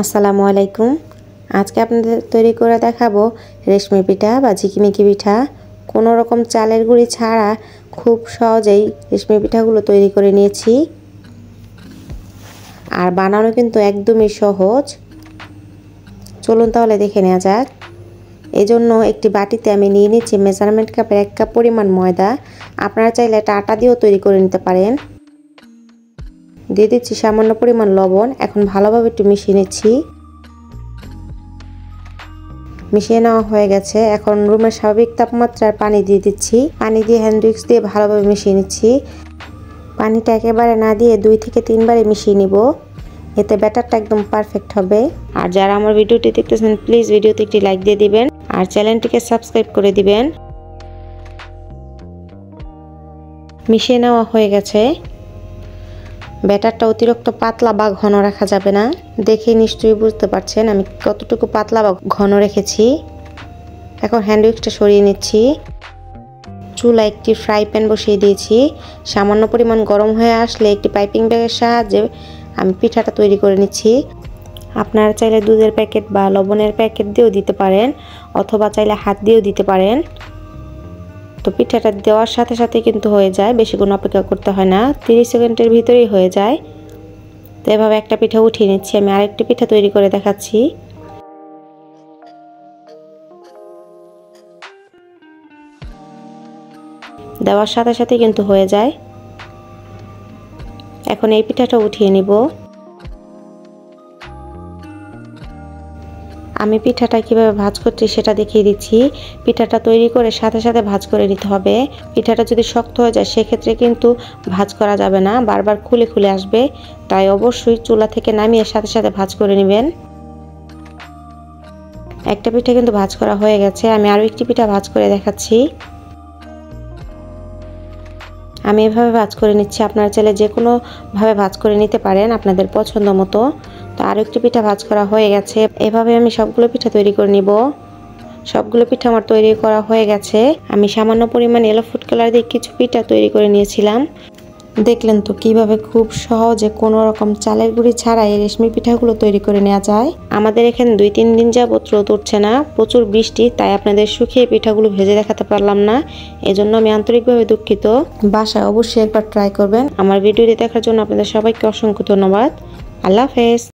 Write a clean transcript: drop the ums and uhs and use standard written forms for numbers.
আসসালামু আলাইকুম। আজকে আপনাদের তৈরি করে দেখাবো রেশমি পিঠা বা ঝিকিমিকি পিঠা। কোনো রকম চালের গুঁড়ি ছাড়া খুব সহজেই রেশমি পিঠাগুলো তৈরি করে নিয়েছি, আর বানানো কিন্তু একদমই সহজ। চলুন তাহলে দেখে নেওয়া যাক। এজন্য একটি বাটিতে আমি নিয়ে নিচ্ছি মেজারমেন্ট কাপের 1 কাপ পরিমাণ ময়দা। আপনারা চাইলে এটা আটা দিয়েও তৈরি করে নিতে পারেন। দিয়ে দিচ্ছি সামান্য পরিমাণ লবণ। এখন ভালোভাবে একটু মিশিয়ে নিচ্ছি। মিশিয়ে নেওয়া হয়ে গেছে। এখন রুমের স্বাভাবিক তাপমাত্রার পানি দিয়ে দিচ্ছি। পানি দিয়ে হ্যান্ড উইক্স দিয়ে ভালোভাবে মিশিয়ে নিচ্ছি। পানিটা একেবারে না দিয়ে 2 থেকে 3 বারে মিশিয়ে নিব, এতে ব্যাটারটা একদম পারফেক্ট হবে। আর যারা আমার ভিডিওটি দেখতেছেন প্লিজ ভিডিওতে একটি লাইক দিয়ে দিবেন আর চ্যানেলটিকে সাবস্ক্রাইব করে দিবেন। মিশিয়ে নেওয়া হয়ে গেছে। ব্যাটারটা অতিরিক্ত পাতলা বা ঘন রাখা যাবে না। দেখে নিশ্চয়ই বুঝতে পারছেন আমি কতটুকু পাতলা বা ঘন রেখেছি। এখন হ্যান্ড উইক্সটা সরিয়ে নিচ্ছি। চুলায় একটি ফ্রাই প্যান বসিয়ে দিয়েছি। সামান্য পরিমাণ গরম হয়ে আসলে একটি পাইপিং ব্যাগের সাহায্যে আমি পিঠাটা তৈরি করে নিচ্ছি। আপনারা চাইলে দুধের প্যাকেট বা লবণের প্যাকেট দিয়েও দিতে পারেন, অথবা চাইলে হাত দিয়েও দিতে পারেন। তো পিঠাটা দেওয়ার সাথে সাথে কিন্তু হয়ে যায়, বেশিক্ষণ অপেক্ষা করতে হয় না, 30 সেকেন্ডের ভিতরেই হয়ে যায়। তো এভাবে একটা পিঠা উঠিয়ে নিচ্ছি। আমি আরেকটি পিঠা তৈরি করে দেখাচ্ছি। দেওয়ার সাথে সাথে কিন্তু হয়ে যায়। এখন এই পিঠাটা উঠিয়ে নিব। আমি পিঠাটা কিভাবে ভাঁজ করছি সেটা দেখিয়ে দিচ্ছি। পিঠাটা তৈরি করে সাথে সাথে ভাঁজ করে নিতে হবে। পিঠাটা যদি শক্ত হয়ে যায় সেক্ষেত্রে কিন্তু ভাঁজ করা যাবে না, বারবার খুলে খুলে আসবে। তাই অবশ্যই চুলা থেকে নামিয়ে সাথে সাথে ভাঁজ করে নেবেন। একটা পিঠা কিন্তু ভাঁজ করা হয়ে গেছে। আমি আরও একটি পিঠা ভাঁজ করে দেখাচ্ছি। আমি এভাবে ভাঁজ করে নিচ্ছি। আপনারা চাইলে যে কোনোভাবে ভাঁজ করে নিতে পারেন আপনাদের পছন্দ মতো। তো আরও একটি পিঠা ভাঁজ করা হয়ে গেছে। এভাবে আমি সবগুলো পিঠা তৈরি করে নিব। সবগুলো পিঠা আমার তৈরি করা হয়ে গেছে। আমি সামান্য পরিমাণ ইয়েলো ফুড কালার দিয়ে কিছু পিঠা তৈরি করে নিয়েছিলাম। দেখলেন তো কিভাবে খুব সহজে কোনো রকম চালের গুঁড়ি ছাড়াই রেশমি পিঠাগুলো তৈরি করে নেওয়া যায়। আমাদের এখানে 2-3 দিন যাবত রোদ উঠছে না, প্রচুর বৃষ্টি, তাই আপনাদের শুকিয়ে পিঠাগুলো ভেজে দেখাতে পারলাম না, এজন্য আমি আন্তরিকভাবে দুঃখিত। বাসায় অবশ্যই একবার ট্রাই করবেন। আমার ভিডিওটি দেখার জন্য আপনাদের সবাইকে অসংখ্য ধন্যবাদ। আল্লাহ হাফেজ।